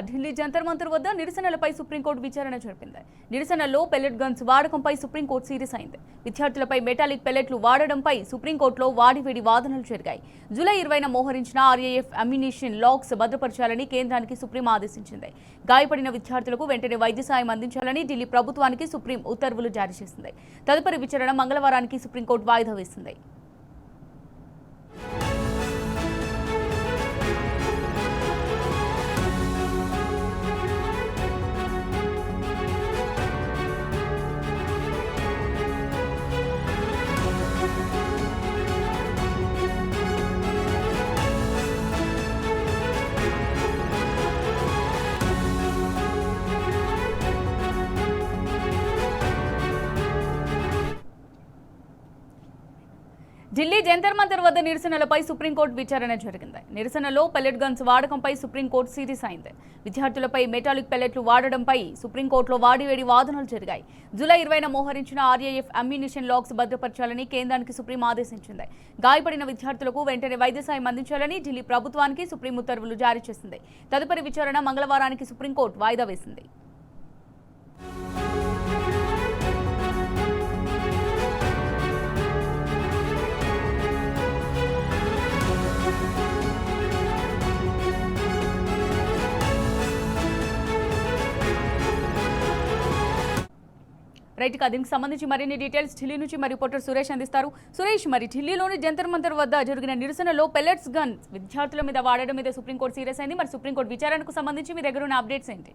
ఢిల్లీ జంతర్ మంతర్ వద్ద నిరసనలపై సుప్రీంకోర్టు విచారణ జరిపింది. నిరసనలో పెల్లెట్ గన్స్ వాడకంపై సుప్రీంకోర్టు సీరియస్ అయింది. విద్యార్థులపై మెటాలిక్ పెల్లెట్లు వాడడంపై సుప్రీంకోర్టులో వాడివేడి వాదనలు జరిగాయి. జూలై 20న మోహరించిన ఆర్ఏఎఫ్ అమ్యునిషన్ లాక్స్ భద్రపరచాలని కేంద్రానికి సుప్రీం ఆదేశించింది. గాయపడిన విద్యార్థులకు వెంటనే వైద్య సాయం అందించాలని ఢిల్లీ ప్రభుత్వానికి సుప్రీం ఉత్తర్వులు జారీ చేసింది. తదుపరి విచారణ మంగళవారానికి సుప్రీంకోర్టు వాయిదా వేసింది. ఢిల్లీ జంతర్ మంతర్ వద్ద నిరసనలపై సుప్రీంకోర్టు విచారణ జరిగింది. నిరసనలో పెల్లెట్ గన్స్ వాడకంపై సుప్రీంకోర్టు సీరియస్ అయింది. విద్యార్థులపై మెటాలిక్ పెల్లెట్లు వాడడంపై సుప్రీంకోర్టులో వాడివేడి వాదనలు జరిగాయి. జూలై 20న మోహరించిన ఆర్ఏఎఫ్ అమ్యునిషన్ లాక్స్ భద్రపరచాలని కేంద్రానికి సుప్రీం ఆదేశించింది. గాయపడిన విద్యార్థులకు వెంటనే వైద్య సాయం అందించాలని ఢిల్లీ ప్రభుత్వానికి సుప్రీం ఉత్తర్వులు జారీ చేసింది. తదుపరి విచారణ మంగళవారానికి సుప్రీంకోర్టు వాయిదా వేసింది. రైట్, దీనికి సంబంధించి మరిన్ని డీటెయిల్స్ ఢిల్లీ నుంచి మరి రిపోర్టర్ సురేష్ అందిస్తారు. సురేష్, మరి ఢిల్లీలోని జంతర్ మంతర్ వద్ద జరిగిన నిరసనలో పెల్లెట్స్ గన్ విద్యార్థుల మీద వాడడం మీద సుప్రీంకోర్టు సీరియస్ అయింది. మరి సుప్రీంకోర్టు విచారణకు సంబంధించి మీ దగ్గర ఉన్న అప్డేట్స్ ఏంటి?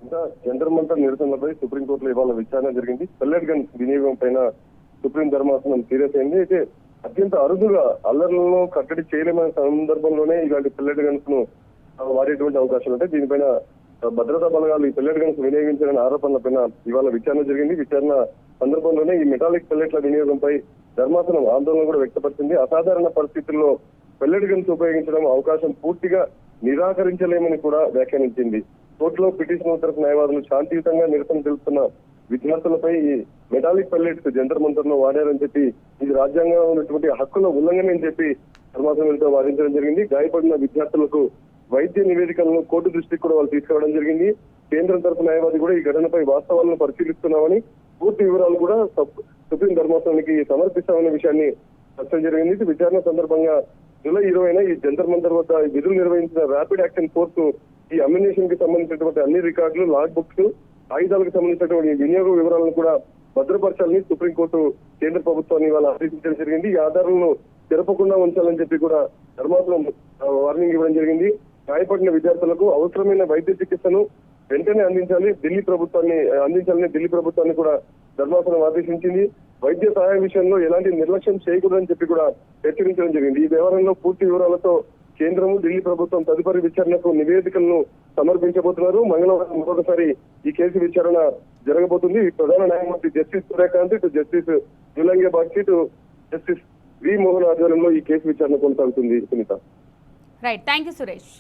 ఇంకా జంతర్ మంతర్ నిరసనలపై సుప్రీంకోర్టులో ఇవాళ విచారణ జరిగింది. పెల్లెట్ గన్ వినియోగం పైన సుప్రీం ధర్మాసనం సీరియస్ అయింది. అయితే అత్యంత అరుదుగా అల్లర్లను కట్టడి చేయలేమైన సందర్భంలోనే ఇలాంటి పెల్లెట్ గన్స్ ను వాడేటువంటి అవకాశాలు ఉంటాయి. దీనిపైన భద్రతా బలగాలు ఈ పెల్లెట్ గన్స్ వినియోగించాలనే ఆరోపణలపైన ఇవాళ విచారణ జరిగింది. విచారణ సందర్భంలోనే ఈ మెటాలిక్ పెల్లెట్ల వినియోగంపై ధర్మాసనం ఆందోళన కూడా వ్యక్తపరిచింది. అసాధారణ పరిస్థితుల్లో పెల్లెట్ గన్స్ ఉపయోగించడం అవకాశం పూర్తిగా నిరాకరించలేమని కూడా వ్యాఖ్యానించింది. కోర్టులో పిటిషన్ తరఫు న్యాయవాదులు శాంతియుతంగా నిరసన తెలుపుతున్న విద్యార్థులపై ఈ మెటాలిక్ పెల్లెట్స్ జంతర్ మంతర్ లో వాడారని చెప్పి ఇది రాజ్యాంగంలో ఉన్నటువంటి హక్కుల ఉల్లంఘన అని చెప్పి ధర్మాసనంతో వాదించడం జరిగింది. గాయపడిన విద్యార్థులకు వైద్య నివేదికలను కోర్టు దృష్టికి కూడా వాళ్ళు తీసుకురావడం జరిగింది. కేంద్రం తరఫు న్యాయవాది కూడా ఈ ఘటనపై వాస్తవాలను పరిశీలిస్తున్నామని, పూర్తి వివరాలు కూడా సుప్రీం ధర్మాసనానికి సమర్పిస్తామనే విషయాన్ని స్పష్టం జరిగింది. విచారణ సందర్భంగా జూలై 20న ఈ జంతర్ మంతర్ వద్ద విధులు నిర్వహించిన ర్యాపిడ్ యాక్షన్ ఫోర్స్ ఈ అమ్యునిషన్ కి సంబంధించినటువంటి అన్ని రికార్డులు, లాగ్ బుక్స్, ఆయుధాలకు సంబంధించినటువంటి వినియోగ వివరాలను కూడా భద్రపరచాలని సుప్రీంకోర్టు కేంద్ర ప్రభుత్వాన్ని ఇవాళ ఆదేశించడం జరిగింది. ఈ ఆధారాలను జరపకుండా ఉంచాలని చెప్పి కూడా ధర్మాసనం వార్నింగ్ ఇవ్వడం జరిగింది. గాయపడిన విద్యార్థులకు అవసరమైన వైద్య చికిత్సను వెంటనే అందించాలని ఢిల్లీ ప్రభుత్వాన్ని కూడా ధర్మాసనం ఆదేశించింది. వైద్య సహాయ విషయంలో ఎలాంటి నిర్లక్ష్యం చేయకూడదని చెప్పి కూడా హెచ్చరించడం జరిగింది. ఈ వ్యవహారంలో పూర్తి వివరాలతో కేంద్రము, ఢిల్లీ ప్రభుత్వం తదుపరి విచారణకు నివేదికలను సమర్పించబోతున్నారు. మంగళవారం మరొకసారి ఈ కేసు విచారణ జరగబోతుంది. ప్రధాన న్యాయమూర్తి జస్టిస్ సూర్యకాంత్, ఇటు జస్టిస్ జులంగే బాగ్చి, ఇటు జస్టిస్ వి మోహన్ ఆధ్వర్యంలో ఈ కేసు విచారణ కొనసాగుతుంది. Sunitha, right, thank you Suresh.